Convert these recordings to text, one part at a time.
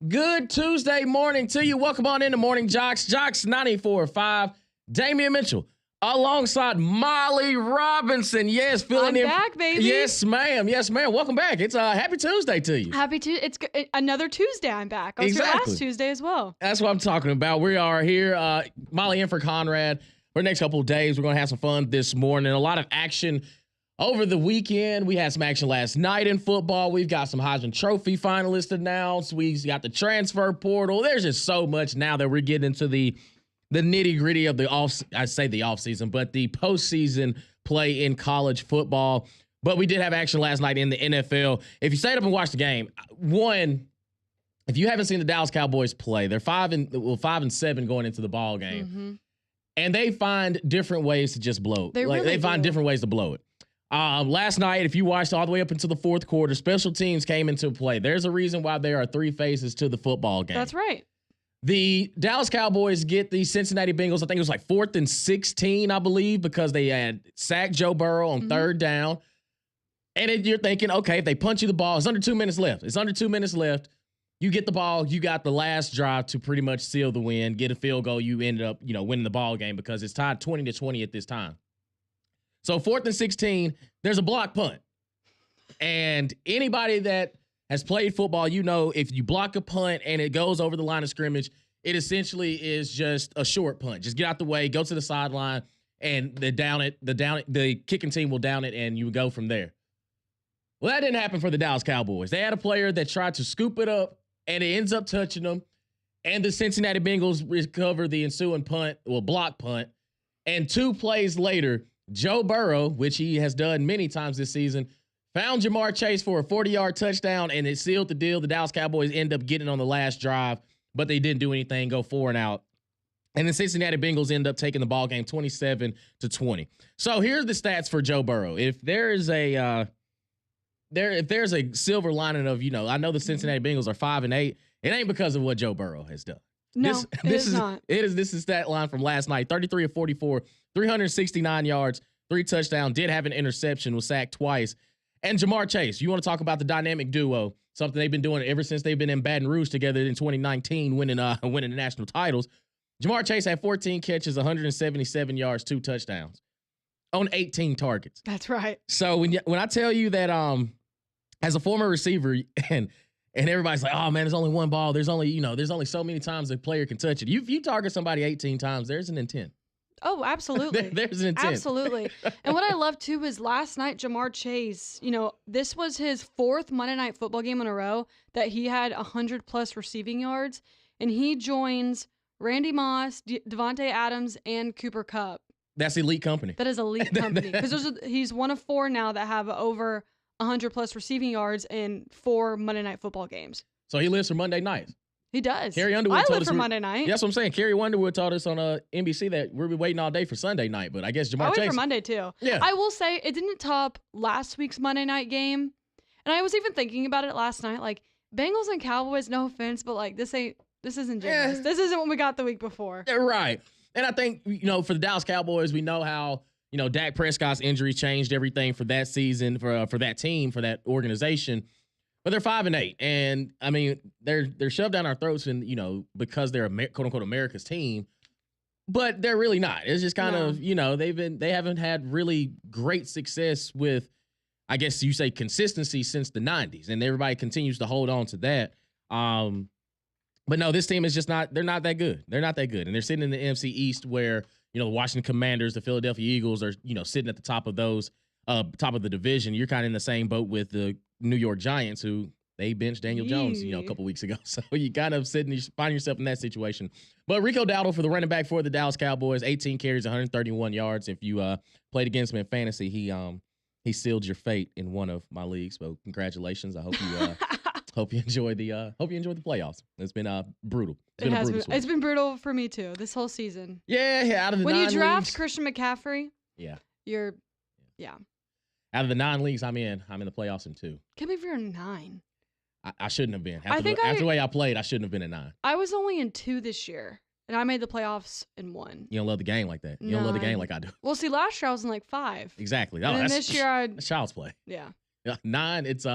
Good Tuesday morning to you. Welcome on into Morning JOX. JOX 94.5. Damian Mitchell alongside Molly Robinson. Yes, filling in. I'm back, baby. Yes, ma'am. Yes, ma'am. Welcome back. It's happy Tuesday to you. Happy Tuesday. It's another Tuesday. I'm back. I was here Exactly. last Tuesday as well. That's what I'm talking about. We are here. Molly in for Conrad. For the next couple of days, we're going to have some fun this morning. A lot of action over the weekend. We had some action last night in football. We've got some Heisman Trophy finalists announced. We've got the transfer portal. There's just so much now that we're getting into the nitty-gritty of the offseason, but the postseason play in college football. But we did have action last night in the NFL. If you stayed up and watched the game, if you haven't seen the Dallas Cowboys play, they're 5-7 going into the ball game. Mm-hmm. And they find different ways to just blow it. They find different ways to blow it. Last night, if you watched all the way up into the fourth quarter, special teams came into play. There's a reason why there are three phases to the football game. That's right. The Dallas Cowboys get the Cincinnati Bengals, I think it was like 4th and 16, I believe, because they had sacked Joe Burrow on third down. And you're thinking, okay, if they punch you the ball, it's under 2 minutes left. You get the ball, you got the last drive to pretty much seal the win, get a field goal, you ended up, winning the ball game because it's tied 20-20 at this time. So 4th and 16, there's a block punt. And anybody that has played football, if you block a punt and it goes over the line of scrimmage, it essentially is just a short punt. Just get out the way, go to the sideline, and the kicking team will down it, and you go from there. Well, that didn't happen for the Dallas Cowboys. They had a player that tried to scoop it up, and it ends up touching them. And the Cincinnati Bengals recover the ensuing block punt. And 2 plays later, Joe Burrow, which he has done many times this season, found Jamar Chase for a 40-yard touchdown, and it sealed the deal. The Dallas Cowboys end up getting on the last drive, but they didn't do anything, go 4 and out. And the Cincinnati Bengals end up taking the ball game 27-20. So here's the stats for Joe Burrow. If there's a silver lining of, I know the Cincinnati Bengals are 5-8, it ain't because of what Joe Burrow has done. No, this is not. This is stat line from last night. 33 of 44, 369 yards, 3 touchdowns, did have an interception, was sacked twice. And Jamar Chase, you want to talk about the dynamic duo, something they've been doing ever since they've been in Baton Rouge together in 2019, winning the national titles. Jamar Chase had 14 catches, 177 yards, 2 touchdowns on 18 targets. That's right. So when I tell you that as a former receiver and everybody's like, oh man, there's only one ball. There's only so many times a player can touch it. If you target somebody 18 times, there's an intent. Oh, absolutely. There's an intent. Absolutely. And what I love too is last night, Jamar Chase, this was his 4th Monday Night Football game in a row that he had 100+ receiving yards. And he joins Randy Moss, Devontae Adams, and Cooper Kupp. That's elite company. That is elite company. Because he's one of 4 now that have over 100+ receiving yards in 4 Monday Night Football games. So he lives for Monday nights. He does. Carrie Underwood told live us for Monday night. That's what I'm saying. Carrie Underwood told us on NBC that we'll be waiting all day for Sunday night, but I guess Jamar Chase. I wait for Monday too. Yeah. I will say it didn't top last week's Monday night game. And I was even thinking about it last night. Like, Bengals and Cowboys, no offense, but like this isn't James. This isn't what we got the week before. Yeah, right. And I think, for the Dallas Cowboys, we know how, Dak Prescott's injury changed everything for that season, for that team, for that organization. But they're 5-8, and I mean they're shoved down our throats, and because they're quote unquote America's team, but they're really not. It's just kind of they haven't had really great success with, I guess you say, consistency since the 90s, and everybody continues to hold on to that. But no, this team is just not. They're not that good. They're not that good, and they're sitting in the NFC East where the Washington Commanders, the Philadelphia Eagles are sitting at the top of those. Top of the division. You're kind of in the same boat with the New York Giants, who they benched Daniel Jones, a couple weeks ago. So you kind of find yourself in that situation. But Rico Dowdle for the running back for the Dallas Cowboys, 18 carries, 131 yards. If you played against him in fantasy, he sealed your fate in one of my leagues. So congratulations. I hope you hope you enjoy the playoffs. It's been brutal. It's been brutal for me too this whole season. Yeah. Out of the when you draft leagues, Christian McCaffrey, yeah. Out of the 9 leagues I'm in the playoffs in 2. Can't believe you're in 9. I shouldn't have been. After the way I played, I shouldn't have been in 9. I was only in 2 this year, and I made the playoffs in 1. You don't love the game like that. You don't love the game like I do. Well, see, last year I was in like 5. Exactly. And then this year that's child's play. Yeah. 9, it's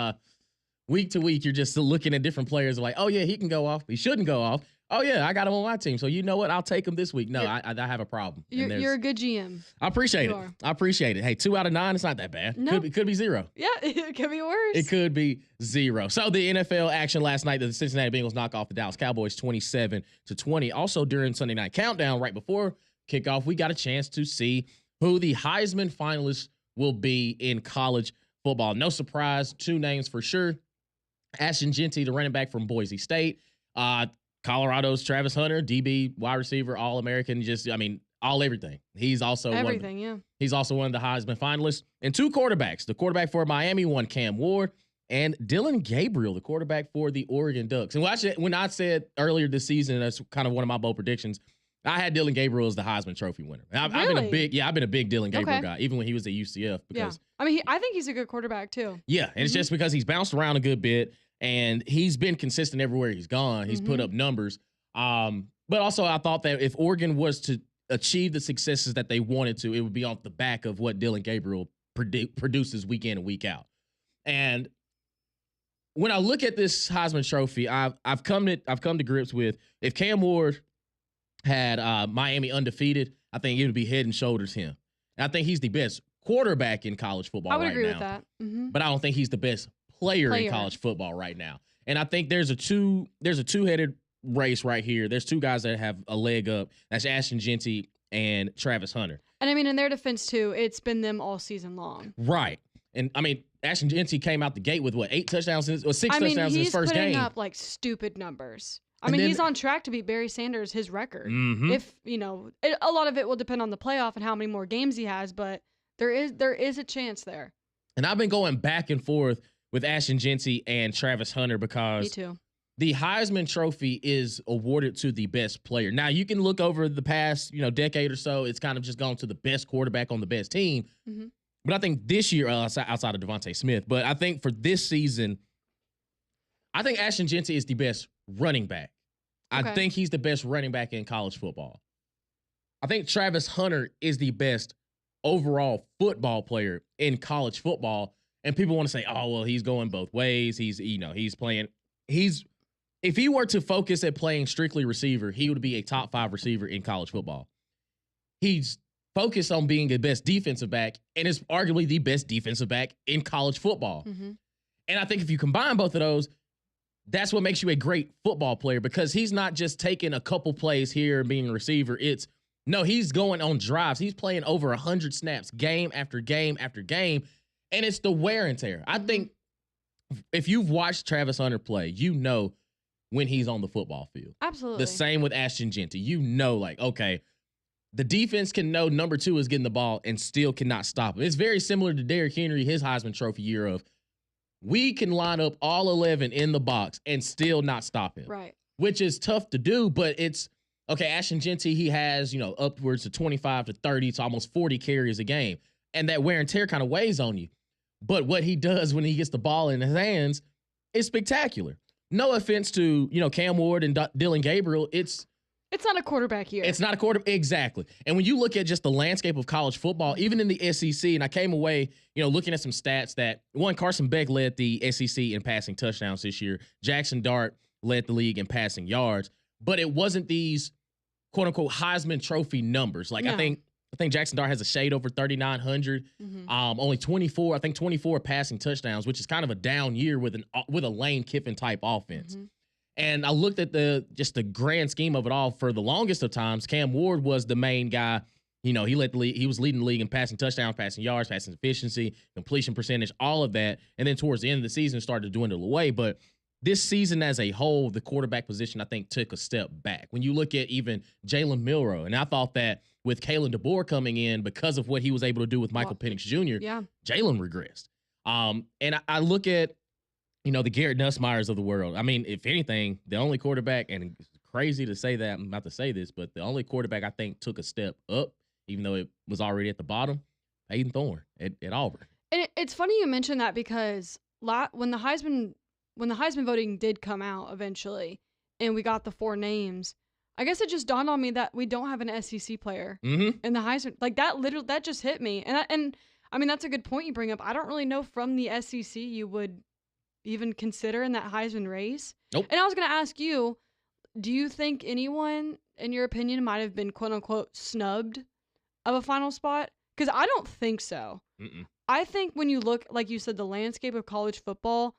week to week, you're just looking at different players like, oh, yeah, he can go off. He shouldn't go off. Oh, yeah, I got him on my team. So you know what? I'll take him this week. No, I have a problem. You're a good GM. I appreciate it. I appreciate it. Hey, 2 out of 9, it's not that bad. No. Could be 0. Yeah, it could be worse. It could be 0. So the NFL action last night, the Cincinnati Bengals knock off the Dallas Cowboys 27-20. Also during Sunday Night Countdown, right before kickoff, we got a chance to see who the Heisman finalists will be in college football. No surprise, 2 names for sure. Ashton Jeanty, the running back from Boise State. Colorado's Travis Hunter, DB, wide receiver, All-American, all everything. He's also He's also one of the Heisman finalists. And 2 quarterbacks. The quarterback for Miami, one Cam Ward, and Dylan Gabriel, the quarterback for the Oregon Ducks. And when I said earlier this season, that's kind of one of my bold predictions, I had Dylan Gabriel as the Heisman Trophy winner. I've been a big Dylan Gabriel guy, even when he was at UCF. Because, I think he's a good quarterback too. Yeah, and it's just because he's bounced around a good bit. And he's been consistent everywhere he's gone. He's put up numbers. But also I thought that if Oregon was to achieve the successes that they wanted to, it would be off the back of what Dylan Gabriel produces week in and week out. And when I look at this Heisman Trophy, I've come to grips with, if Cam Ward had Miami undefeated, I think it would be head and shoulders him. And I think he's the best quarterback in college football right now. I would agree with that. But I don't think he's the best player in college football right now. And I think there's a two-headed race right here. There's 2 guys that have a leg up. That's Ashton Jeanty and Travis Hunter. And in their defense too, it's been them all season long. Right. And Ashton Jeanty came out the gate with 8 touchdowns or 6 touchdowns in his first game. He's putting up like stupid numbers. He's on track to beat Barry Sanders, his record. If, a lot of it will depend on the playoff and how many more games he has, but there is a chance there. And I've been going back and forth with Ashton Jeanty and Travis Hunter because Me too. The Heisman Trophy is awarded to the best player. Now, you can look over the past, decade or so, it's kind of just gone to the best quarterback on the best team. But I think this year, outside of Devontae Smith, but I think for this season, I think Ashton Jeanty is the best running back. Okay. I think he's the best running back in college football. I think Travis Hunter is the best overall football player in college football. And people want to say, oh, well, he's going both ways. If he were to focus at playing strictly receiver, he would be a top 5 receiver in college football. He's focused on being the best defensive back and is arguably the best defensive back in college football. And I think if you combine both of those, that's what makes you a great football player, because he's not just taking a couple plays here and being a receiver. He's going on drives. He's playing over 100 snaps game after game after game. And it's the wear and tear. I think if you've watched Travis Hunter play, when he's on the football field. Absolutely. The same with Ashton Jeanty. Okay, the defense can know number 2 is getting the ball and still cannot stop him. It's very similar to Derrick Henry, his Heisman Trophy year of, we can line up all 11 in the box and still not stop him. Right. Which is tough to do, but it's, okay, Ashton Jeanty, he has, upwards of 25 to 30 to almost 40 carries a game. And that wear and tear kind of weighs on you. But what he does when he gets the ball in his hands is spectacular. No offense to, Cam Ward and Dylan Gabriel. It's not a quarterback year. It's not a quarterback. Exactly. And when you look at just the landscape of college football, even in the SEC, and I came away, looking at some stats that, Carson Beck led the SEC in passing touchdowns this year. Jackson Dart led the league in passing yards. But it wasn't these, quote unquote, Heisman Trophy numbers. Like, no. I think Jackson Dart has a shade over 3,900. Only 24 passing touchdowns, which is kind of a down year with a Lane Kiffin type offense. And I looked at the grand scheme of it all. For the longest of times, Cam Ward was the main guy. He led the league. He was leading the league in passing touchdowns, passing yards, passing efficiency, completion percentage, all of that. And then towards the end of the season, it started to dwindle away. But this season as a whole, the quarterback position, I think, took a step back. When you look at even Jalen Milroe, and I thought that with Kalen DeBoer coming in, because of what he was able to do with Michael Penix Jr., Jalen regressed. And I look at, the Garrett Nussmeyers of the world. If anything, the only quarterback, and it's crazy to say that, I'm about to say this, but the only quarterback I think took a step up, even though it was already at the bottom, Peyton Thorne at Auburn. And it's funny you mentioned that, because when the Heisman voting did come out eventually, and we got the 4 names, I guess it just dawned on me that we don't have an SEC player in the Heisman. Like, that just hit me. And that's a good point you bring up. I don't really know from the SEC you would even consider in that Heisman race. Nope. And I was going to ask you, do you think anyone, in your opinion, might have been quote unquote snubbed of a final spot? Because I don't think so. Mm-mm. I think when you look, like you said, the landscape of college football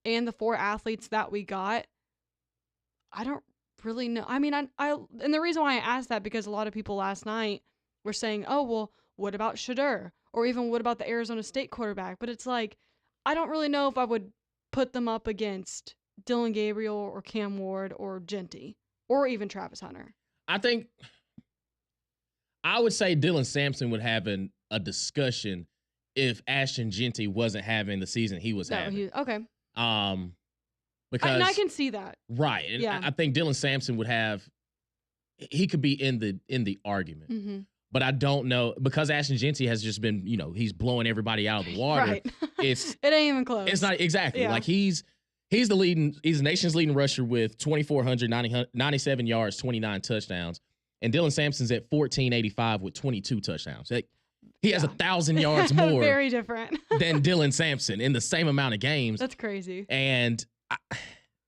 and the 4 athletes that we got, I don't really know. I mean, and the reason why I asked that, because a lot of people last night were saying, oh, well, what about Shadur? Or even what about the Arizona State quarterback? But it's like, I don't really know if I would put them up against Dylan Gabriel or Cam Ward or Genty or even Travis Hunter. I think I would say Dylan Sampson would have a discussion if Ashton Genty wasn't having the season he was having. Okay. Because and I can see that. Right. And Yeah. I think Dylan Sampson he could be in the argument. Mm-hmm. But I don't know, because Ashton Genty has just been, he's blowing everybody out of the water. Right. It ain't even close. It's not exactly. Yeah. Like he's the nation's leading rusher with 2,497 yards, 29 touchdowns. And Dylan Sampson's at 1,485 with 22 touchdowns. Like, he has 1,000 yards more Very different than Dylan Sampson in the same amount of games. That's crazy. And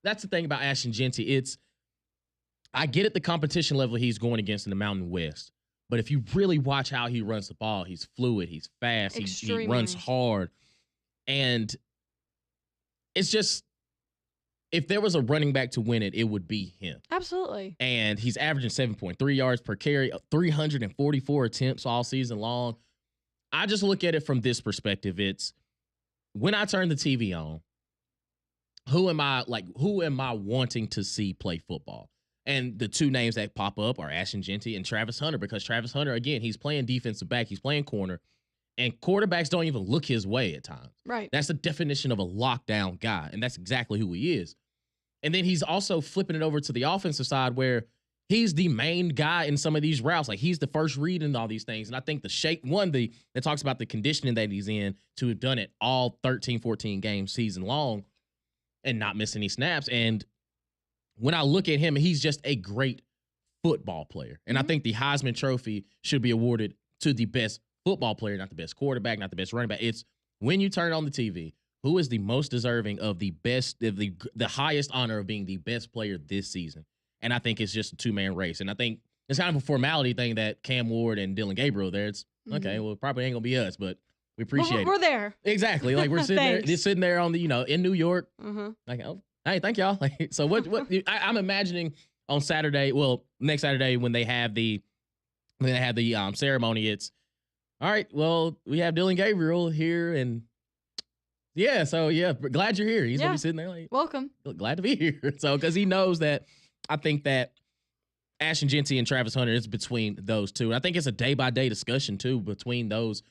that's the thing about Ashton Genty. I get at the competition level he's going against in the Mountain West. But if you really watch how he runs the ball, he's fluid, he's fast, he runs hard. And it's just, if there was a running back to win it, it would be him. Absolutely. And he's averaging 7.3 yards per carry, 344 attempts all season long. I just look at it from this perspective. It's when I turn the TV on, who am I wanting to see play football? And the two names that pop up are Ashton Genty and Travis Hunter, because Travis Hunter, again, he's playing defensive back, he's playing corner, and quarterbacks don't even look his way at times. Right. That's the definition of a lockdown guy, and that's exactly who he is. And then he's also flipping it over to the offensive side, where he's the main guy in some of these routes. Like, he's the first read in all these things. And I think that talks about the conditioning that he's in to have done it all 13, 14 games season long and not miss any snaps. And when I look at him, he's just a great football player. And I think the Heisman Trophy should be awarded to the best football player, not the best quarterback, not the best running back. It's when you turn on the TV, who is the most deserving of the highest honor of being the best player this season? And I think it's just a two-man race. And I think it's kind of a formality thing that Cam Ward and Dylan Gabriel there. It's okay, well, it probably ain't gonna be us, but we appreciate it. We're there. Exactly. Like, we're sitting there on the, in New York. Like, oh, hey, thank y'all. So what I'm imagining on Saturday, next Saturday when they have the ceremony, it's all right, well, we have Dylan Gabriel here, and glad you're here. He's gonna be sitting there like, welcome. Glad to be here. So, because he knows that, I think that Ashton Genty and Travis Hunter is between those two. And I think it's a day-by-day discussion too between those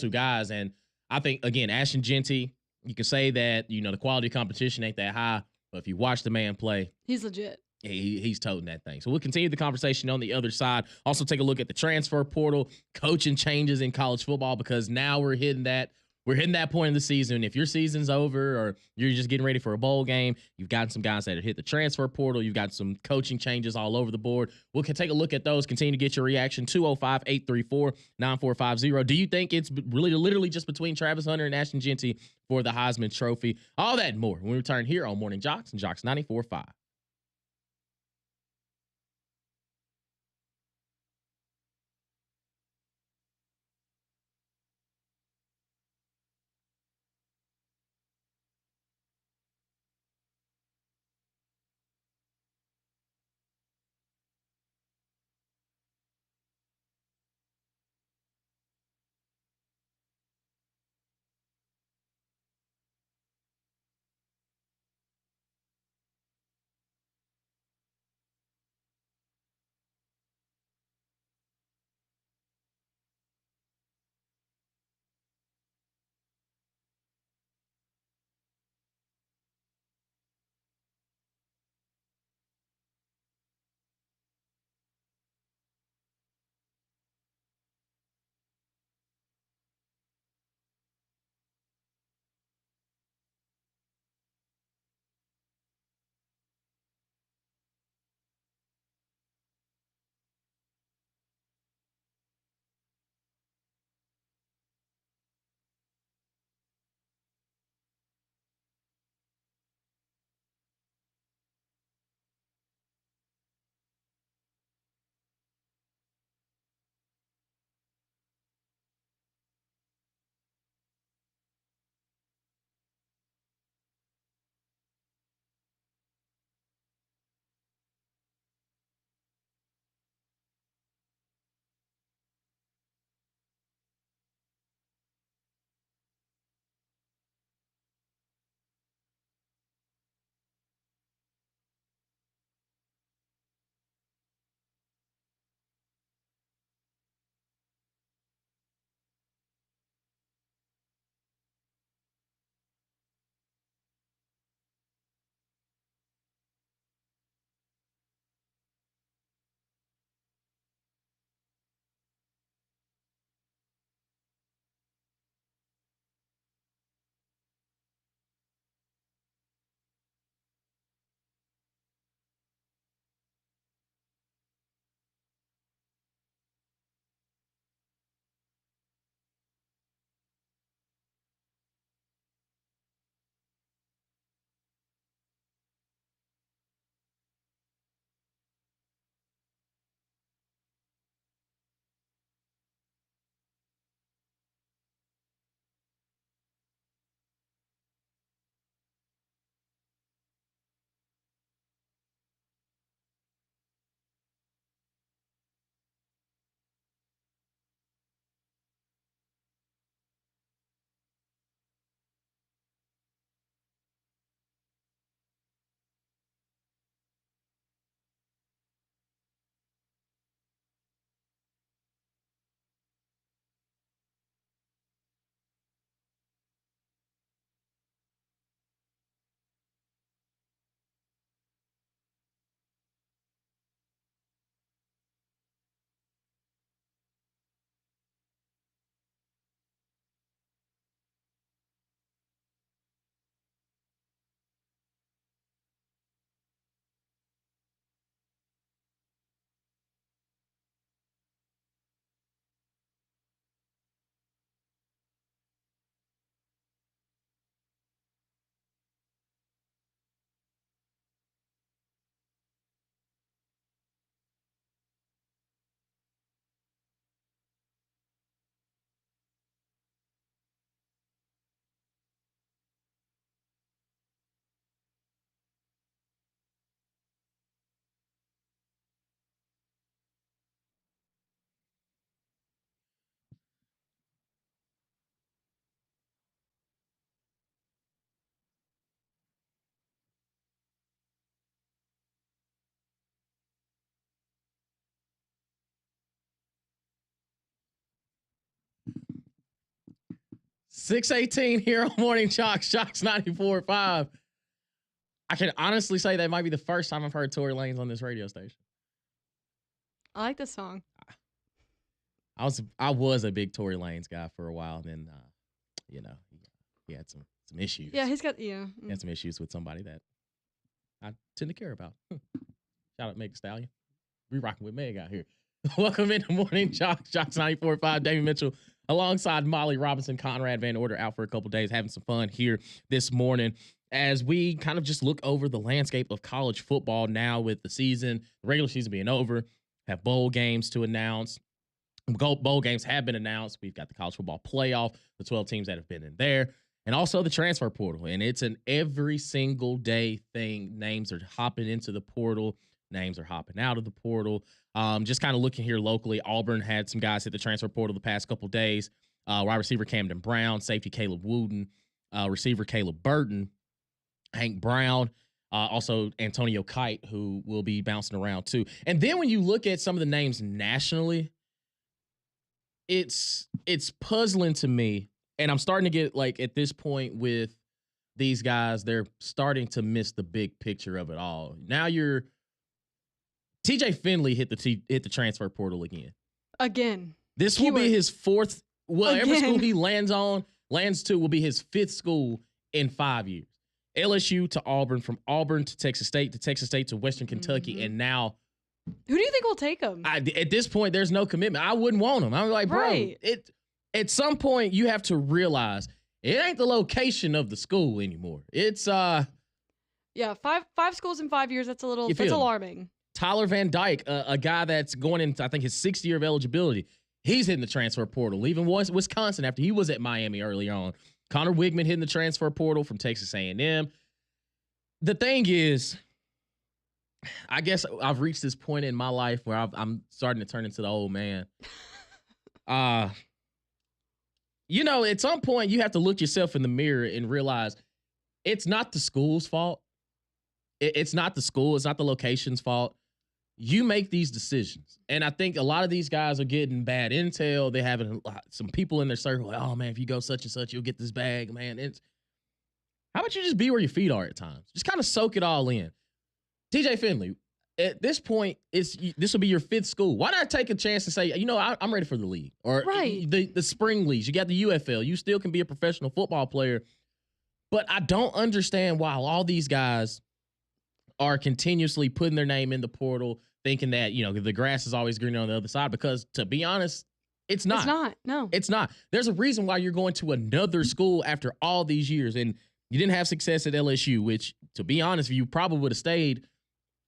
two guys. And I think, again, Ashton Genty, you can say that, the quality of competition ain't that high, but if you watch the man play, he's legit. He's toting that thing. So we'll continue the conversation on the other side. Also take a look at the transfer portal, coaching changes in college football, because now we're hitting that point in the season. If your season's over or you're just getting ready for a bowl game, you've got some guys that have hit the transfer portal. You've got some coaching changes all over the board. We can take a look at those. Continue to get your reaction. 205-834-9450. Do you think it's really literally just between Travis Hunter and Ashton Genty for the Heisman Trophy? All that and more when we return here on Morning JOX and JOX 94.5. 6:18 here on Morning JOX, JOX 94.5. I can honestly say that might be the first time I've heard Tory Lanez on this radio station. I like this song. I was a big Tory Lanez guy for a while, and then he had some issues. Yeah, he's got He had some issues with somebody that I tend to care about. Shout out Meg Thee Stallion. We rocking with Meg out here. Welcome into Morning JOX, JOX 94.5. David Mitchell alongside Molly Robinson, Conrad Van Order out for a couple days, having some fun here this morning as we kind of just look over the landscape of college football now with the season, the regular season being over, have bowl games to announce. Bowl games have been announced. We've got the college football playoff, the 12 teams that have been in there, and also the transfer portal. And it's an every single day thing. Names are hopping into the portal. Names are hopping out of the portal. Just kind of looking here locally, Auburn had some guys hit the transfer portal the past couple days. Wide receiver Camden Brown, safety Caleb Wooden, receiver Caleb Burton, Hank Brown, also Antonio Kite, who will be bouncing around too. And then when you look at some of the names nationally, it's puzzling to me. And I'm starting to get like at this point with these guys, they're starting to miss the big picture of it all. Now TJ Finley hit the transfer portal again. This will be his fourth. Every school he lands to will be his fifth school in 5 years. LSU to Auburn, from Auburn to Texas State to Western Kentucky, and now. Who do you think will take him? At this point, there's no commitment. I wouldn't want him. I'm like, bro, right. At some point you have to realize it ain't the location of the school anymore. It's five schools in 5 years. That's alarming. Tyler Van Dyke, a guy that's going into, I think, his 6th year of eligibility. He's hitting the transfer portal, leaving Wisconsin after he was at Miami early on. Connor Wigman hitting the transfer portal from Texas A&M. The thing is, I guess I've reached this point in my life where I'm starting to turn into the old man. At some point you have to look yourself in the mirror and realize it's not the school's fault. It's not the school. It's not the location's fault. You make these decisions. And I think a lot of these guys are getting bad intel. They're having some people in their circle like, oh, man, if you go such and such, you'll get this bag, man. How about you just be where your feet are at times? Just kind of soak it all in. TJ Finley, at this point, this will be your 5th school. Why not take a chance and say, I'm ready for the league? Or the spring leagues. You got the UFL. You still can be a professional football player. But I don't understand why all these guys are continuously putting their name in the portal, thinking that, the grass is always greener on the other side, because to be honest, it's not. It's not. No. It's not. There's a reason why you're going to another school after all these years, and you didn't have success at LSU, which, to be honest, you probably would have stayed.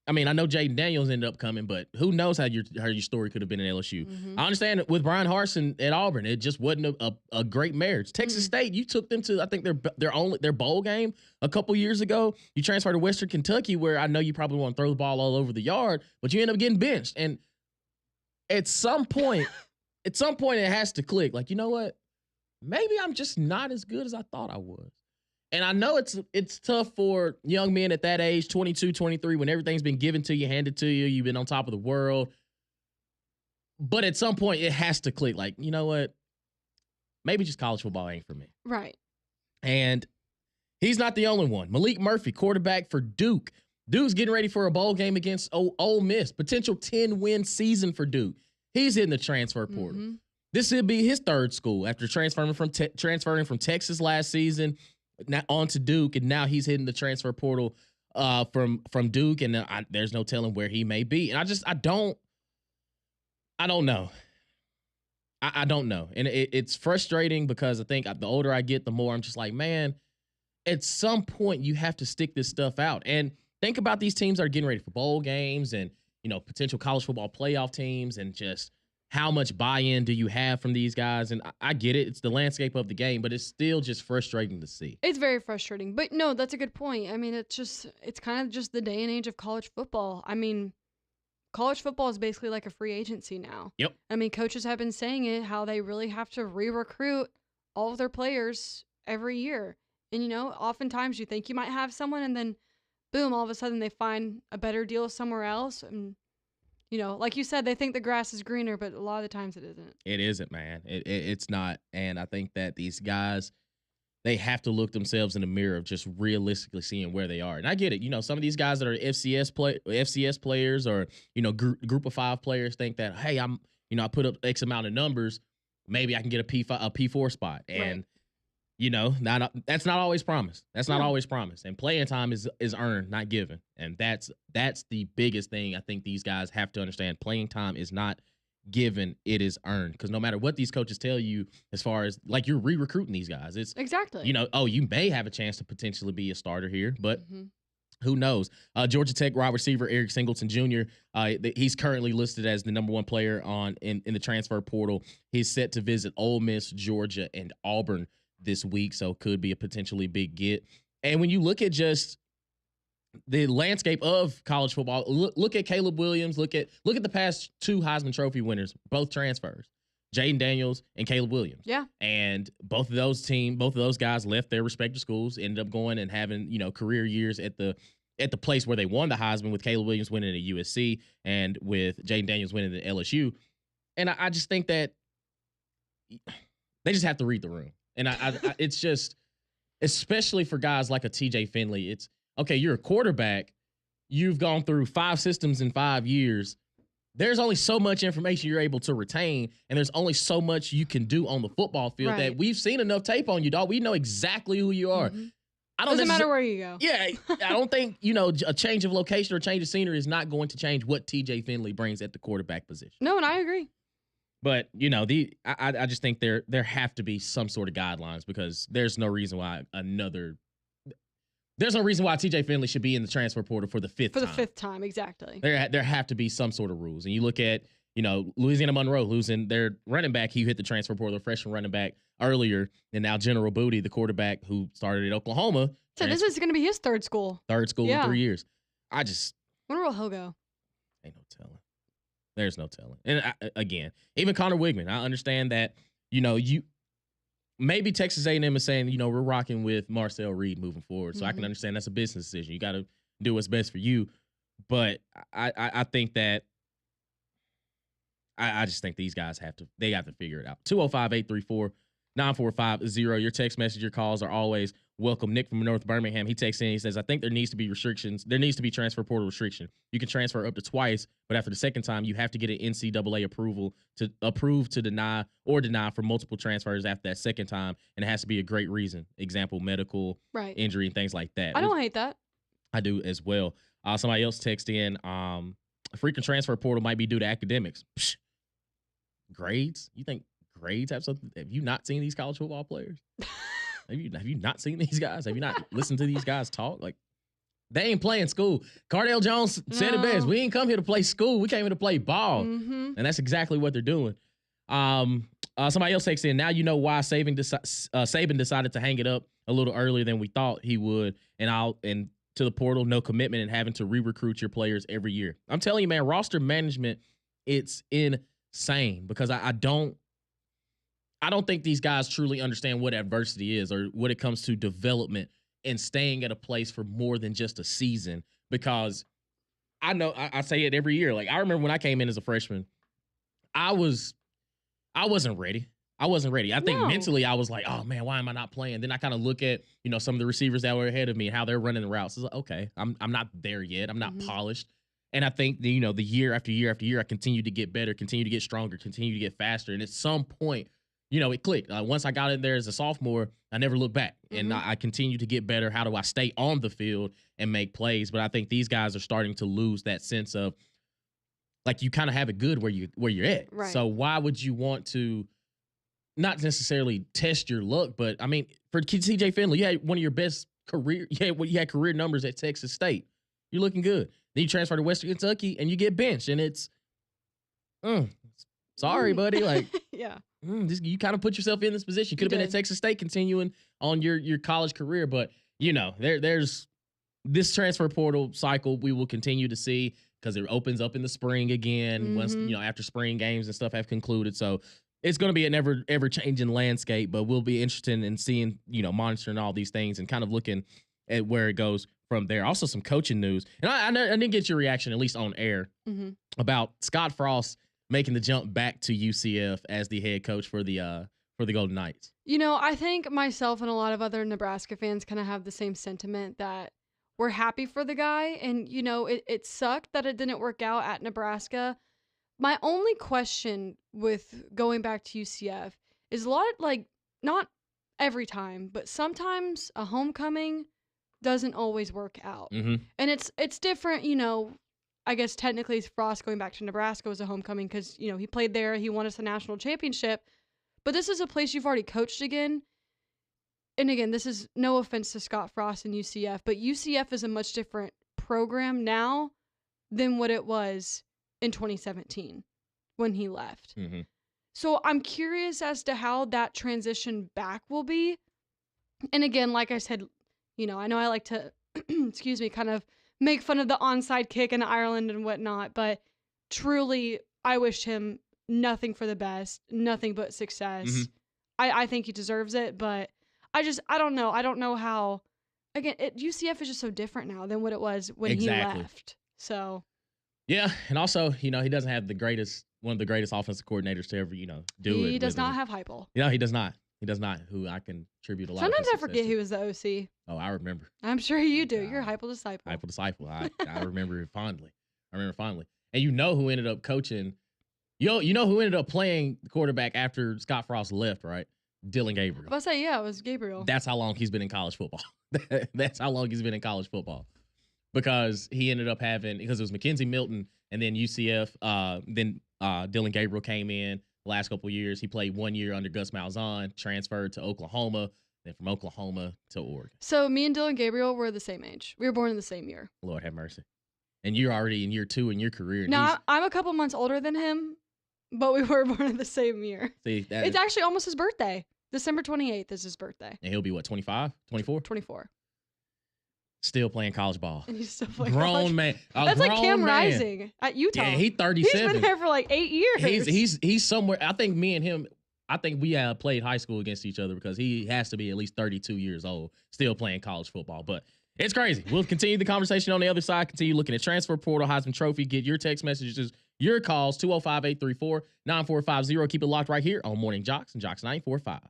I mean, I know Jaden Daniels ended up coming, but who knows how your story could have been in LSU. Mm-hmm. I understand with Brian Harsin at Auburn, it just wasn't a great marriage. Texas State, you took them to, I think, their bowl game a couple years ago. You transferred to Western Kentucky, where I know you probably want to throw the ball all over the yard, but you end up getting benched. And at some point, it has to click. Like, you know what? Maybe I'm just not as good as I thought I was. And I know it's tough for young men at that age, 22, 23, when everything's been given to you, handed to you, you've been on top of the world. But at some point, it has to click. Like, you know what? Maybe just college football ain't for me. Right. And he's not the only one. Malik Murphy, quarterback for Duke. Duke's getting ready for a bowl game against Ole Miss. Potential 10-win season for Duke. He's in the transfer portal. Mm-hmm. This would be his 3rd school after transferring from Texas last season. Now on to Duke, and now he's hitting the transfer portal from Duke, and there's no telling where he may be. And I don't know. I don't know. And it's frustrating because I think the older I get, the more I'm just like, man, at some point you have to stick this stuff out. And think about these teams that are getting ready for bowl games and, potential college football playoff teams, and just how much buy-in do you have from these guys? And I get it. It's the landscape of the game, but it's still just frustrating to see. It's very frustrating. But no, that's a good point. I mean, it's kind of just the day and age of college football. I mean, college football is basically like a free agency now. Yep. I mean, coaches have been saying it, how they really have to re-recruit all of their players every year. And, oftentimes you think you might have someone, and then, boom, all of a sudden they find a better deal somewhere else. And like you said, they think the grass is greener, but a lot of the times it isn't. It isn't, man. It's not. And I think that these guys, they have to look themselves in the mirror of just realistically seeing where they are. And I get it. Some of these guys that are FCS players or, group of 5 players think that, hey, I put up X amount of numbers, maybe I can get a P4 spot. And, that's not always promised. That's not always promised. And playing time is earned, not given. And that's the biggest thing I think these guys have to understand. Playing time is not given, it is earned. Because no matter what these coaches tell you, as far as like you're re-recruiting these guys, it's exactly, you may have a chance to potentially be a starter here, but who knows? Georgia Tech wide receiver Eric Singleton Jr. He's currently listed as the number 1 player in the transfer portal. He's set to visit Ole Miss, Georgia, and Auburn this week, so could be a potentially big get. And when you look at just the landscape of college football, look at Caleb Williams, look at the past 2 Heisman Trophy winners, both transfers, Jaden Daniels and Caleb Williams. Yeah. And both of those guys left their respective schools, ended up going and having, career years at the place where they won the Heisman, with Caleb Williams winning at USC and with Jaden Daniels winning at LSU. And I just think that they just have to read the room. And it's just, especially for guys like a TJ Finley, it's, okay, you're a quarterback. You've gone through 5 systems in 5 years. There's only so much information you're able to retain, and there's only so much you can do on the football field that we've seen enough tape on you, dog. We know exactly who you are. Doesn't matter where you go. Yeah, I don't think, a change of location or change of scenery is not going to change what TJ Finley brings at the quarterback position. No, and I agree. But, I just think there have to be some sort of guidelines, because there's no reason why TJ Finley should be in the transfer portal for the 5th time. For the 5th time, exactly. There have to be some sort of rules. And you look at, Louisiana Monroe, losing their running back. He hit the transfer portal, freshman running back earlier. And now General Booty, the quarterback who started at Oklahoma. So this is going to be his third school. In 3 years. Wonder where he'll go. Ain't no telling. There's no telling. And again, even Connor Wigman, I understand that, maybe Texas A&M is saying, we're rocking with Marcel Reed moving forward. So I can understand that's a business decision. You got to do what's best for you. But I think that I just think these guys have to figure it out. 205-834-9450. Your text message, your calls are always welcome. Nick from North Birmingham, he texts in. He says, I think there needs to be restrictions. There needs to be transfer portal restriction. You can transfer up to twice, but after the second time, you have to get an NCAA approval to approve to deny for multiple transfers after that second time. And it has to be a great reason. Example, medical, injury, and things like that. I don't hate that. I do as well. Somebody else texted in, a freaking transfer portal might be due to academics. Psh, grades? You think grades have something? Have you not seen these college football players? Have you not seen these guys? Have you not listened to these guys talk? Like, they ain't playing school. Cardale Jones said it best. We ain't come here to play school. We came here to play ball. And that's exactly what they're doing. Somebody else takes in, now you know why Saban decided to hang it up a little earlier than we thought he would. And to the portal, no commitment, and having to re-recruit your players every year. I'm telling you, man, roster management, it's insane, because I don't think these guys truly understand what adversity is, or what it comes to development and staying at a place for more than just a season. Because I know I say it every year. Like, I remember when I came in as a freshman, I wasn't ready. I think mentally I was like, oh man, why am I not playing? Then I kind of look at, some of the receivers that were ahead of me and how they're running the routes. It's like, okay, I'm not there yet. I'm not polished. And I think the year after year after year, I continue to get better, continue to get stronger, continue to get faster. And at some point, it clicked. Once I got in there as a sophomore, I never looked back. And I continue to get better. How do I stay on the field and make plays? But I think these guys are starting to lose that sense of, like, you kind of have it good where you're at. Right. So why would you want to not necessarily test your luck? But I mean, for TJ Finley, you had one of your best career. You had career numbers at Texas State. You're looking good. Then you transfer to Western Kentucky and you get benched, and it's, sorry, buddy. Like, yeah. You kind of put yourself in this position. You could have been at Texas State continuing on your college career, but there's this transfer portal cycle we will continue to see, because it opens up in the spring again once after spring games and stuff have concluded. So it's going to be an ever changing landscape, but we'll be interested in seeing, monitoring all these things and kind of looking at where it goes from there. Also, some coaching news, and I didn't get your reaction, at least on air, about Scott Frost making the jump back to UCF as the head coach for the for the Golden Knights? I think myself and a lot of other Nebraska fans kind of have the same sentiment that we're happy for the guy. And, it sucked that it didn't work out at Nebraska. My only question with going back to UCF is a lot not every time, but sometimes a homecoming doesn't always work out. Mm-hmm. And it's different, I guess technically Frost going back to Nebraska was a homecoming because, he played there. He won us a national championship. But this is a place you've already coached again. And again, this is no offense to Scott Frost and UCF, but UCF is a much different program now than what it was in 2017 when he left. Mm-hmm. So I'm curious as to how that transition back will be. And again, like I said, I know I like to, excuse me, kind of make fun of the onside kick in Ireland and whatnot, but truly, I wish him nothing for the best, nothing but success. Mm-hmm. I think he deserves it, but I don't know. I don't know how. Again, UCF is just so different now than what it was when he left. So. Yeah, and also, he doesn't have one of the greatest offensive coordinators to ever, do it. He does not have Heupel. He does not. He does not, who I can attribute a lot Sometimes of I forget he was the OC. Oh, I remember. I'm sure you do. You're a Heupel disciple. Heupel disciple. I remember it fondly. And who ended up coaching, who ended up playing the quarterback after Scott Frost left, right? Dylan Gabriel. I was about to say, yeah, it was Gabriel. That's how long he's been in college football. That's how long he's been in college football. Because he ended up because it was Mackenzie Milton and then UCF, then Dylan Gabriel came in the last couple of years. He played 1 year under Gus Malzahn, transferred to Oklahoma, then from Oklahoma to Oregon. So me and Dylan Gabriel were the same age. We were born in the same year. Lord have mercy. And you're already in year 2 in your career. No, I'm a couple months older than him, but we were born in the same year. See, it's actually almost his birthday. December 28th is his birthday. And he'll be what, 25, 24? 24. Still playing college ball. And he's still playing grown college. Man. That's like Cam Rising at Utah. Yeah, he's 37. He's been there for like 8 years. He's somewhere. I think me and him, we played high school against each other because he has to be at least 32 years old, still playing college football. But it's crazy. We'll continue the conversation on the other side. Continue looking at transfer portal, Heisman Trophy. Get your text messages, your calls, 205-834-9450. Keep it locked right here on Morning JOX and JOX 945.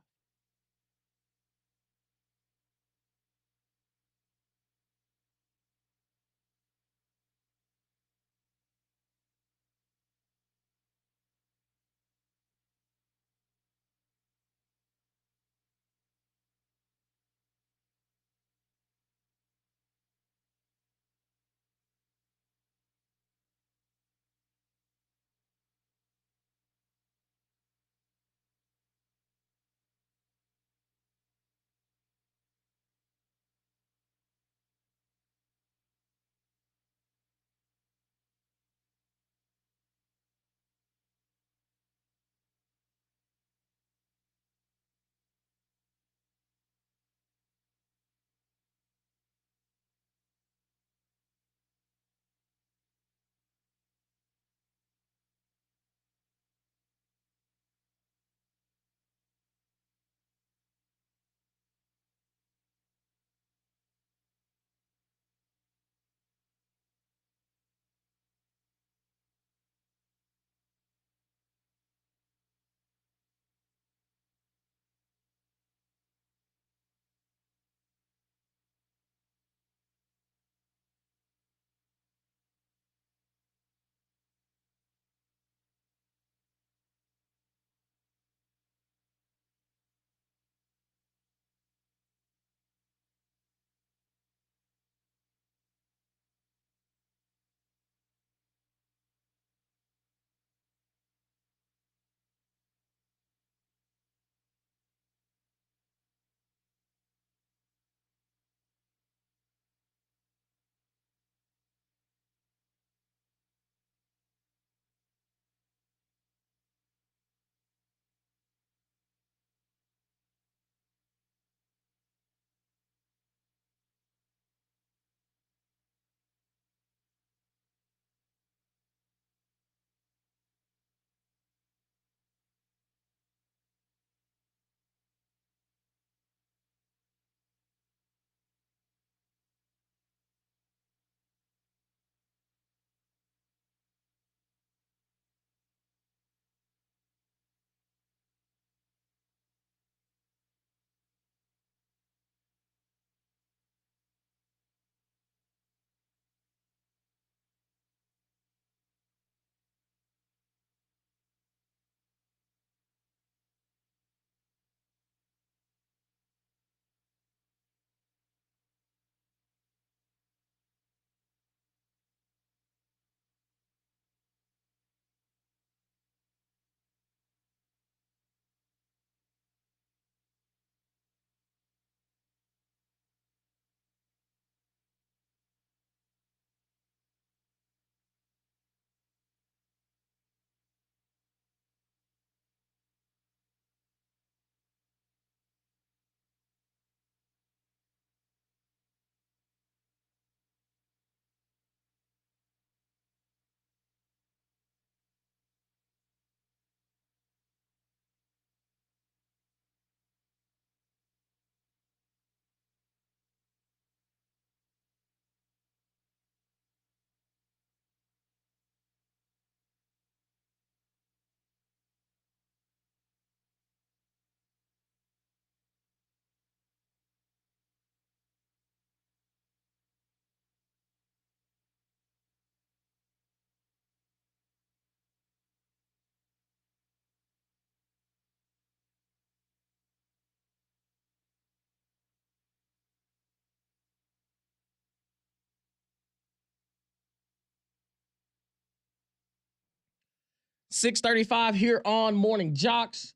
6:35 here on Morning JOX.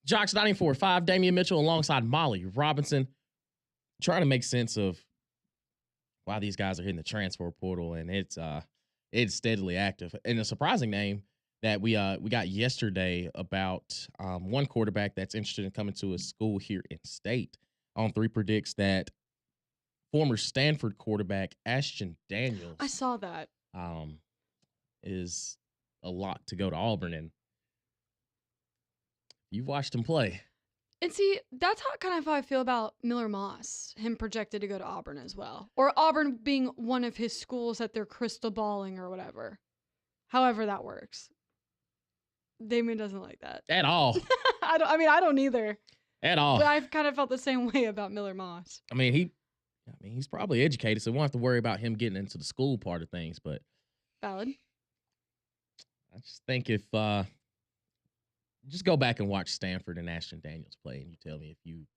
JOX 94.5, Damian Mitchell alongside Molly Robinson. Trying to make sense of why these guys are hitting the transfer portal, and it's steadily active. And a surprising name that we got yesterday about one quarterback that's interested in coming to a school here in state. On 3 predicts that former Stanford quarterback Ashton Daniels. I saw that. Is a lot to go to Auburn, and you've watched him play. And see, that's how I feel about Miller Moss, him projected to go to Auburn as well. Or Auburn being one of his schools that they're crystal balling or whatever. However that works. Damien doesn't like that. At all. I don't either. At all. But I've kind of felt the same way about Miller Moss. He's probably educated, so we won't have to worry about him getting into the school part of things, but Valid. I just think if just go back and watch Stanford and Ashton Daniels play, and you tell me if you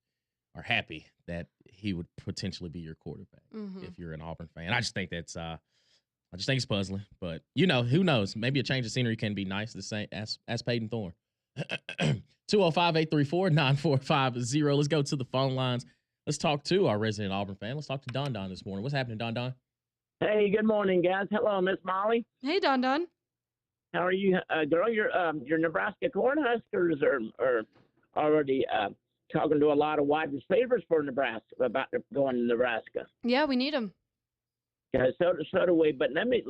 are happy that he would potentially be your quarterback if you're an Auburn fan. I just think that's I just think it's puzzling, but who knows? Maybe a change of scenery can be nice. The same as Peyton Thorne. 205-834-9450. Let's go to the phone lines. Let's talk to our resident Auburn fan. Let's talk to Don this morning. What's happening, Don? Hey, good morning, guys. Hello, Miss Molly. Hey, Don. How are you, girl? Your Nebraska Cornhuskers are already talking to a lot of wide receivers for Nebraska about going to Nebraska. Yeah, we need them. Yeah, so do we. But let me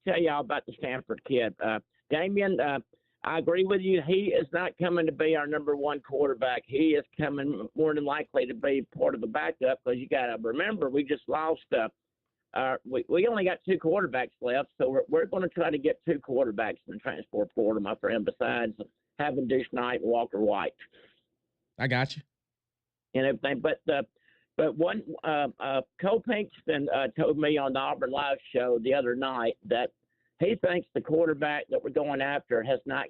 tell y'all about the Stanford kid, Damian. I agree with you. He is not coming to be our number one quarterback. He is coming more than likely to be part of the backup, because you got to remember we just lost. We only got 2 quarterbacks left, so we're going to try to get 2 quarterbacks in the transport portal, my friend, besides having Deuce Knight and Walker White. I got you. And everything, but one Cole Pinkston told me on the Auburn Live show the other night that he thinks the quarterback that we're going after has not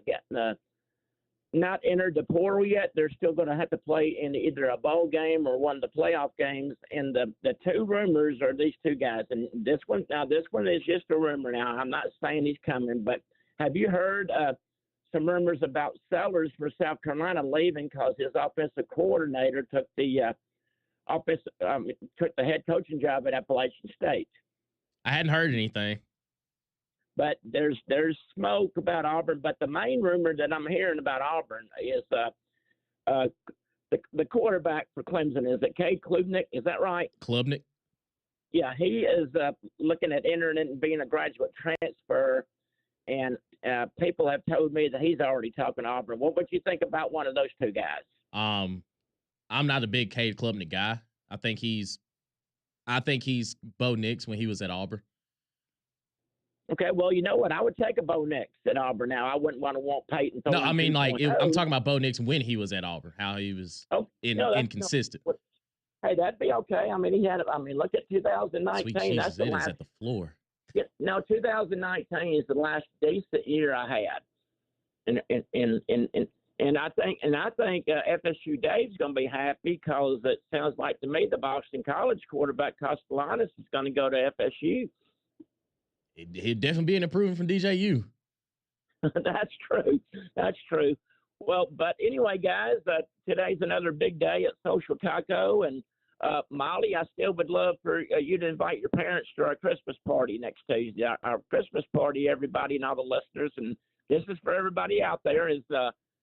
entered the portal yet. They're still going to have to play in either a bowl game or one of the playoff games. And the 2 rumors are these 2 guys. And this one is just a rumor now. I'm not saying he's coming, but have you heard some rumors about Sellers for South Carolina leaving because his offensive coordinator took the head coaching job at Appalachian State? I hadn't heard anything. But there's smoke about Auburn. But the main rumor that I'm hearing about Auburn is the quarterback for Clemson. Is it Cade Klubnik? Is that right? Klubnik. Yeah, he is looking at entering it and being a graduate transfer. And people have told me that he's already talking to Auburn. What would you think about one of those 2 guys? I'm not a big Cade Klubnik guy. I think he's Bo Nix when he was at Auburn. Okay, well, you know what? I would take a Bo Nix at Auburn now. I wouldn't want Peyton. No, I mean, I'm talking about Bo Nix when he was at Auburn, how he was inconsistent. No, hey, that'd be okay. I mean, look at 2019. Sweet Jesus, that's the it last, is at the floor. Yeah, no, 2019 is the last decent year I had. And I think FSU Dave's going to be happy, because it sounds like to me the Boston College quarterback Castellanos is going to go to FSU. He'd definitely be an improvement from DJU. That's true. Well, but anyway, guys, today's another big day at Social Taco. And Molly, I still would love for you to invite your parents to our Christmas party next Tuesday. Our Christmas party, everybody and all the listeners, and this is for everybody out there, is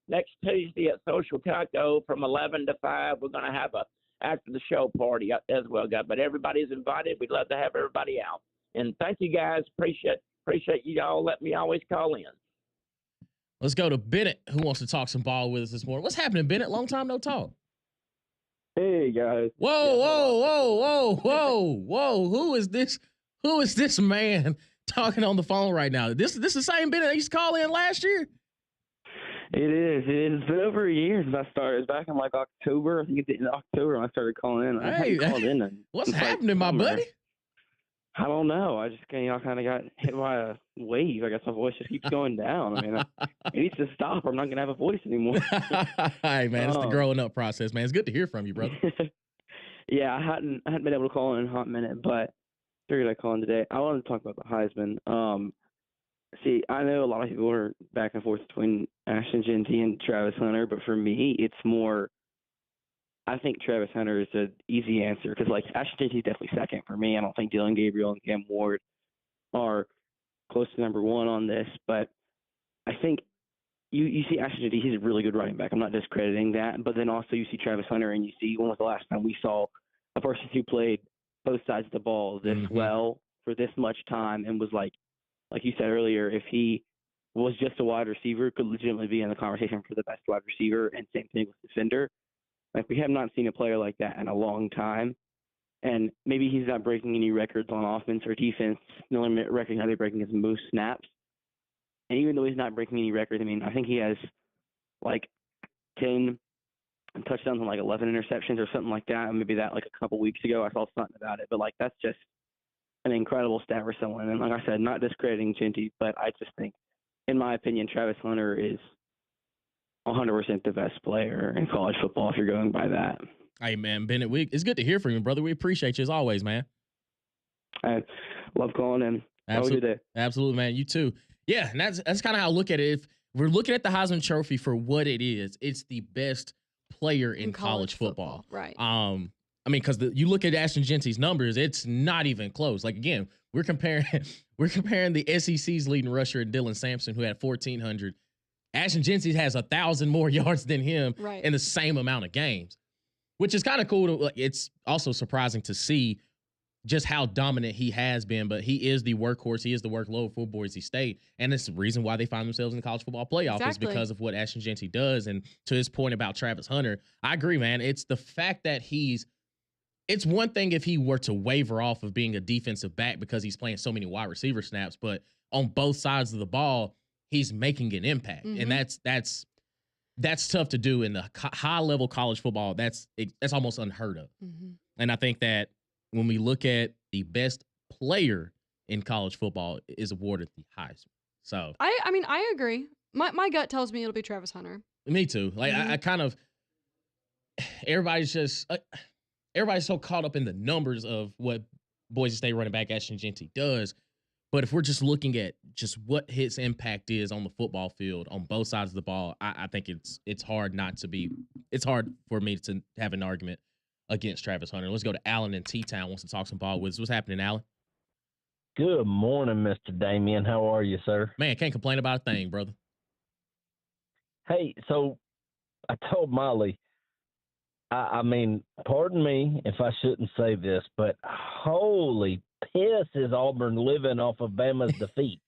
next Tuesday at Social Taco from 11 to 5. We're going to have a after the show party as well, guys. But everybody's invited. We'd love to have everybody out. And thank you, guys. Appreciate you all letting me always call in. Let's go to Bennett, who wants to talk some ball with us this morning. What's happening, Bennett? Long time no talk. Hey, guys. Whoa. Who is this? Who is this man talking on the phone right now? This the same Bennett that used to call in last year? It is. It's been over a year since I started. It was back in like October. I think it's in October when I started calling in. I haven't called in. What's happening, my buddy? I don't know. I just kind of got hit by a wave. I guess my voice just keeps going down. I mean, it needs to stop or I'm not going to have a voice anymore. Hey, man, it's the growing up process, man. It's good to hear from you, brother. Yeah, I hadn't been able to call in a hot minute, but figured I'd call in today. I wanted to talk about the Heisman. See, I know a lot of people are back and forth between Ashton Genty and Travis Hunter, but for me, it's more. I think Travis Hunter is an easy answer because, like, Ashton Genty is definitely second for me. I don't think Dylan Gabriel and Cam Ward are close to number one on this, but I think you see Ashton Genty, he's a really good running back. I'm not discrediting that, but then also you see Travis Hunter, and you see when was the last time we saw a person who played both sides of the ball this well for this much time and was like you said earlier, if he was just a wide receiver, could legitimately be in the conversation for the best wide receiver, and same thing with defender. Like, we have not seen a player like that in a long time. And maybe he's not breaking any records on offense or defense. The only record he's breaking is most snaps. And even though he's not breaking any records, I mean, I think he has like 10 touchdowns and like 11 interceptions or something like that. And maybe that like a couple weeks ago I saw something about it. But like, that's just an incredible stat for someone. And like I said, not discrediting Genty, but I just think, in my opinion, Travis Hunter is 100% the best player in college football if you're going by that. Hey, man, Bennett, it's good to hear from you, brother. We appreciate you as always, man. I love calling in. Absolutely, absolutely, man. You too. Yeah, and that's kind of how I look at it. If we're looking at the Heisman Trophy for what it is, it's the best player in college football. Right. I mean, because you look at Ashton Genty's numbers, it's not even close. Like, again, we're comparing the SEC's leading rusher, Dylan Sampson, who had 1,400. Ashton Genty has 1,000 more yards than him in the same amount of games, which is kind of cool. It's also surprising to see just how dominant he has been, but he is the workhorse. He is the workload for Boise State, and it's the reason why they find themselves in the college football playoff is because of what Ashton Genty does. And to his point about Travis Hunter, I agree, man. It's the fact that it's one thing if he were to waver off of being a defensive back because he's playing so many wide receiver snaps, but on both sides of the ball, he's making an impact. And that's tough to do in the high level college football. That's almost unheard of. And I think that when we look at the best player in college football is awarded the Heisman. So I mean, I agree. My gut tells me it'll be Travis Hunter. Me too. Like I kind of everybody's so caught up in the numbers of what Boise State running back Ashton Genty does. But if we're just looking at just what his impact is on the football field on both sides of the ball, I think it's hard for me to have an argument against Travis Hunter. Let's go to Allen in T-Town. Wants to talk some ball with us. What's happening, Allen? Good morning, Mr. Damien. How are you, sir? Man, can't complain about a thing, brother. Hey, so I told Molly, I mean, pardon me if I shouldn't say this, but holy piss is Auburn living off of Bama's defeat.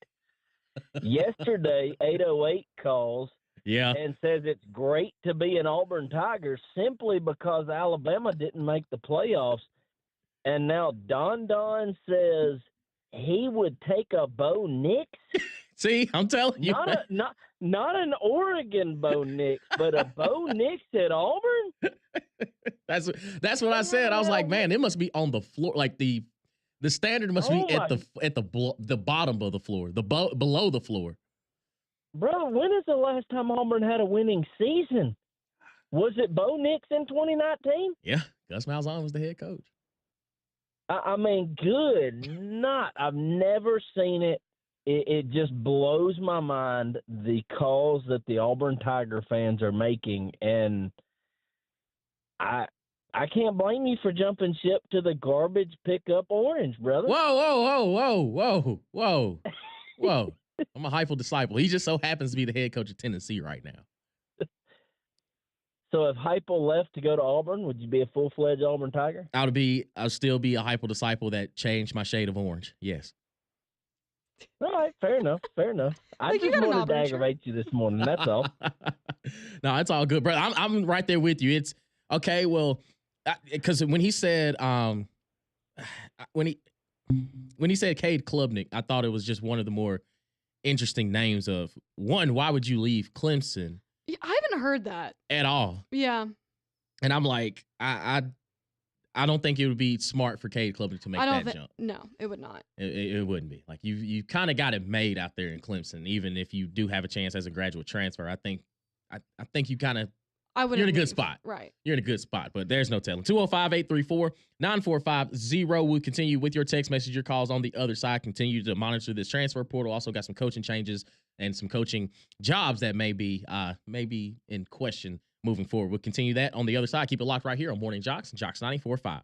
Yesterday, 808 calls and says it's great to be an Auburn Tiger simply because Alabama didn't make the playoffs. And now Don says he would take a Bo Nix. See, I'm telling you. Not an Oregon Bo Nix, but a Bo Nix at Auburn? That's what I said. I was like, man, it must be on the floor. Like the standard must be at the bottom of the floor, below the floor. Bro, when is the last time Auburn had a winning season? Was it Bo Nix in 2019? Yeah, Gus Malzahn was the head coach. I mean, I've never seen it. It just blows my mind, the calls that the Auburn Tiger fans are making, and I can't blame you for jumping ship to the garbage pickup orange, brother. Whoa. I'm a Heupel disciple. He just so happens to be the head coach of Tennessee right now. So if Heupel left to go to Auburn, would you be a full-fledged Auburn Tiger? I'll still be a Heupel disciple that changed my shade of orange. Yes. All right, fair enough. I just wanted to aggravate you this morning. That's all. No, it's all good, bro. I'm right there with you. It's okay. Well, because when he said when he said Cade Klubnik, I thought it was just one of the more interesting names of one. Why would you leave Clemson? Yeah, I haven't heard that at all. Yeah, and I'm like, I don't think it would be smart for Cade Klubnik to make that jump. No, it would not. It wouldn't be. Like you kind of got it made out there in Clemson. Even if you do have a chance as a graduate transfer, I think you kind of I wouldn't You're in a good leave. spot. Right. You're in a good spot, but there's no telling. 205-834-9450. We'll continue with your text message, your calls on the other side. Continue to monitor this transfer portal. Also got some coaching changes and some coaching jobs that may be in question moving forward. We'll continue that on the other side. Keep it locked right here on Morning JOX, JOX 94.5.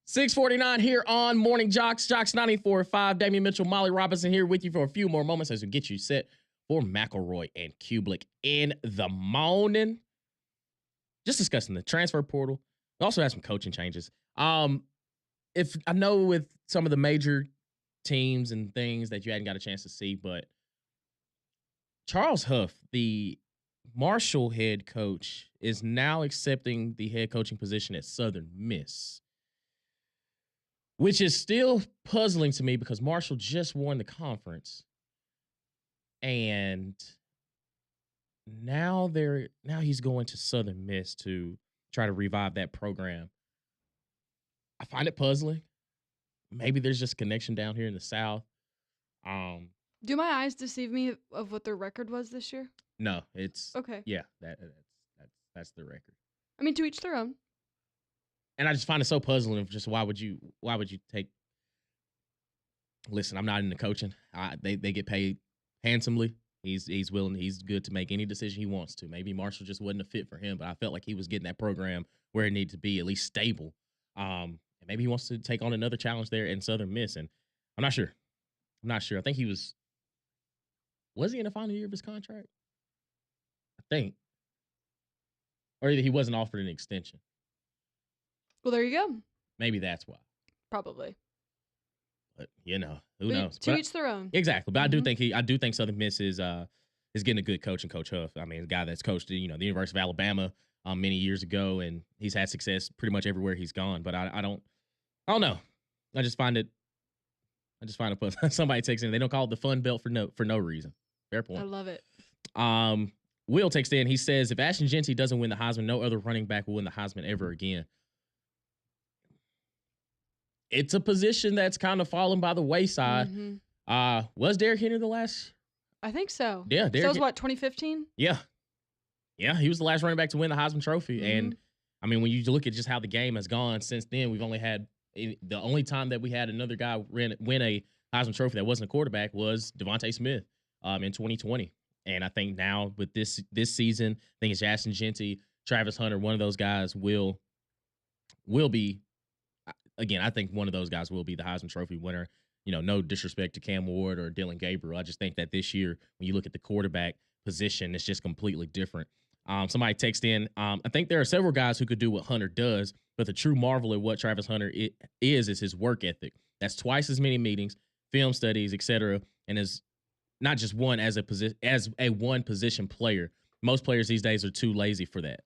$6:49 here on Morning JOX, JOX 94.5. Damian Mitchell, Molly Robinson here with you for a few more moments as we get you set for McElroy and Kublik in the morning. Just discussing the transfer portal. We also have some coaching changes. If I know with some of the major teams and things that you hadn't got a chance to see, but Charles Huff, the Marshall head coach, is now accepting the head coaching position at Southern Miss. which is still puzzling to me because Marshall just won the conference. And now he's going to Southern Miss to try to revive that program. I find it puzzling. Maybe there's just a connection down here in the South. Do my eyes deceive me of what their record was this year? No, it's okay. Yeah, that's the record. I mean, to each their own. And I just find it so puzzling of just why would you take. Listen, I'm not into coaching. They get paid handsomely. He's willing. He's good to make any decision he wants to. Maybe Marshall just wasn't a fit for him, but I felt like he was getting that program where it needed to be, at least stable. And maybe he wants to take on another challenge there in Southern Miss. And I'm not sure. I think he was he in the final year of his contract? I think. Or either he wasn't offered an extension. Well, there you go. Maybe that's why. Probably. But who knows? To each their own. Exactly. But I do think Southern Miss is getting a good coach in Coach Huff. I mean, a guy that's coached the University of Alabama many years ago, and he's had success pretty much everywhere he's gone. But I don't know. I just find it somebody takes in. They don't call it the Fun Belt for no reason. Fair point. I love it. Will takes in. He says, if Ashton Jeanty doesn't win the Heisman, no other running back will win the Heisman ever again. It's a position that's kind of fallen by the wayside. Mm-hmm. Was Derrick Henry the last? I think so. Yeah. So that was what, 2015? Yeah. Yeah, he was the last running back to win the Heisman Trophy. Mm-hmm. And, I mean, when you look at just how the game has gone since then, we've only had the only time that we had another guy win a Heisman Trophy that wasn't a quarterback was Devontae Smith in 2020. And I think now with this season, I think it's Ashton Jeanty, Travis Hunter, one of those guys will be. Again, I think one of those guys will be the Heisman Trophy winner. No disrespect to Cam Ward or Dylan Gabriel. I just think that this year, when you look at the quarterback position, it's just completely different. Somebody texted in, I think there are several guys who could do what Hunter does, but the true marvel at what Travis Hunter is his work ethic. That's twice as many meetings, film studies, etc., and is not just one as a one position player. Most players these days are too lazy for that.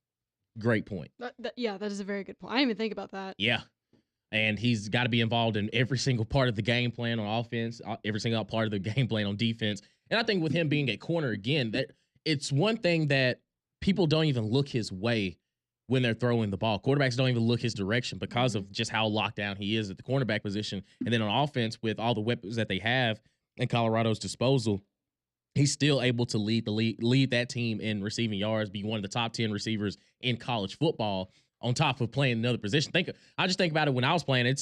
Great point. That is a very good point. I didn't even think about that. Yeah. And he's got to be involved in every single part of the game plan on offense, every single part of the game plan on defense. And I think with him being a corner again, that it's one thing that people don't even look his way when they're throwing the ball. Quarterbacks don't even look his direction because of just how locked down he is at the cornerback position. And then on offense, with all the weapons that they have in Colorado's disposal, he's still able to lead that team in receiving yards, be one of the top 10 receivers in college football, on top of playing another position. I just think about it when I was playing.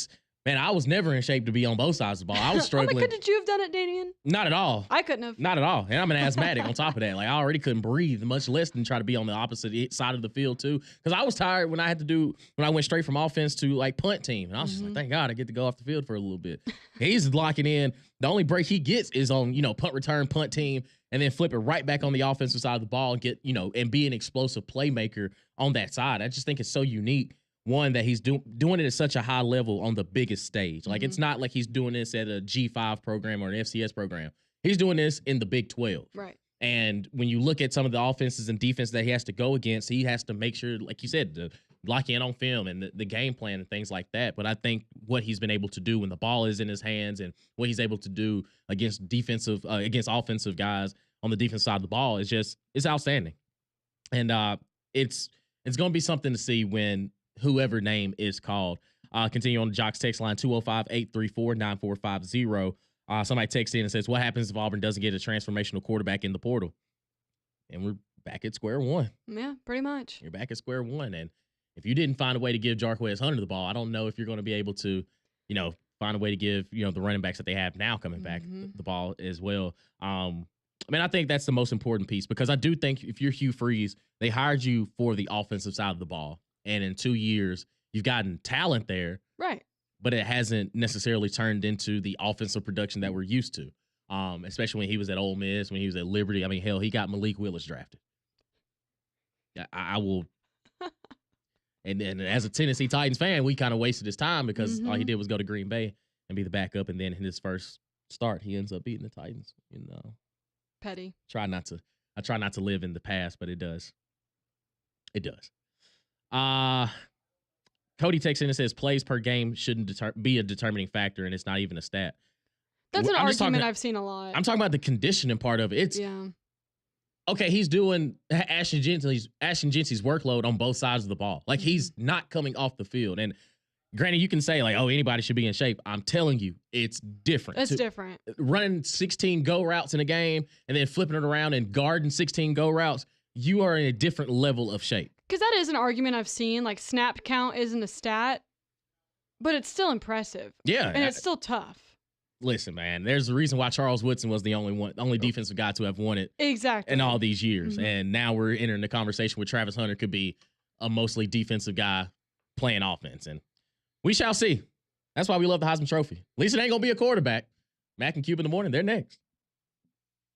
I was never in shape to be on both sides of the ball. I was struggling. Could you have done it, Damian? Not at all. I couldn't have. Not at all. And I'm an asthmatic on top of that. Like, I already couldn't breathe, much less than try to be on the opposite side of the field too. Because I was tired when I went straight from offense to like punt team. And I was just like, thank God I get to go off the field for a little bit. He's locking in. The only break he gets is on, punt return, punt team, and then flip it right back on the offensive side of the ball and get, and be an explosive playmaker on that side. I just think it's so unique. One, that he's doing it at such a high level on the biggest stage. Like, it's not like he's doing this at a G5 program or an FCS program. He's doing this in the Big 12. Right. And when you look at some of the offenses and defense that he has to go against, he has to make sure, like you said, to lock in on film and the game plan and things like that. But I think what he's been able to do when the ball is in his hands and what he's able to do against offensive guys on the defense side of the ball is outstanding. And it's going to be something to see when whoever name is called. Continue on the JOX text line 205-834-9450. Somebody texts in and says, what happens if Auburn doesn't get a transformational quarterback in the portal? And we're back at square one. Yeah, pretty much. You're back at square one. And if you didn't find a way to give Jarquez Hunter the ball, I don't know if you're going to be able to, find a way to give, the running backs that they have now coming back the ball as well. I think that's the most important piece, because I do think if you're Hugh Freeze, they hired you for the offensive side of the ball. And in 2 years, you've gotten talent there. Right. But it hasn't necessarily turned into the offensive production that we're used to, especially when he was at Ole Miss, when he was at Liberty. I mean, hell, he got Malik Willis drafted. I will. And as a Tennessee Titans fan, we kind of wasted his time because all he did was go to Green Bay and be the backup. And then in his first start, he ends up beating the Titans. Petty. I try not to live in the past, but it does. It does. Cody takes in and says plays per game shouldn't be a determining factor, and it's not even a stat. That's an I'm just argument talking- I've seen a lot. I'm talking about the conditioning part of it. It's yeah. okay. He's doing Ashton Gentsy's workload on both sides of the ball. Like he's not coming off the field. And granted, you can say like, oh, anybody should be in shape. I'm telling you, it's different. It's different. Running 16 go routes in a game and then flipping it around and guarding 16 go routes, you are in a different level of shape. Because that is an argument I've seen. Like snap count isn't a stat, but it's still impressive. Yeah. And it's still tough. Listen, man, there's a reason why Charles Woodson was the only defensive guy to have won it Exactly. in all these years. And now we're entering the conversation where Travis Hunter could be a mostly defensive guy playing offense. And we shall see. That's why we love the Heisman Trophy. At least it ain't going to be a quarterback. Mac and Cube in the morning, they're next.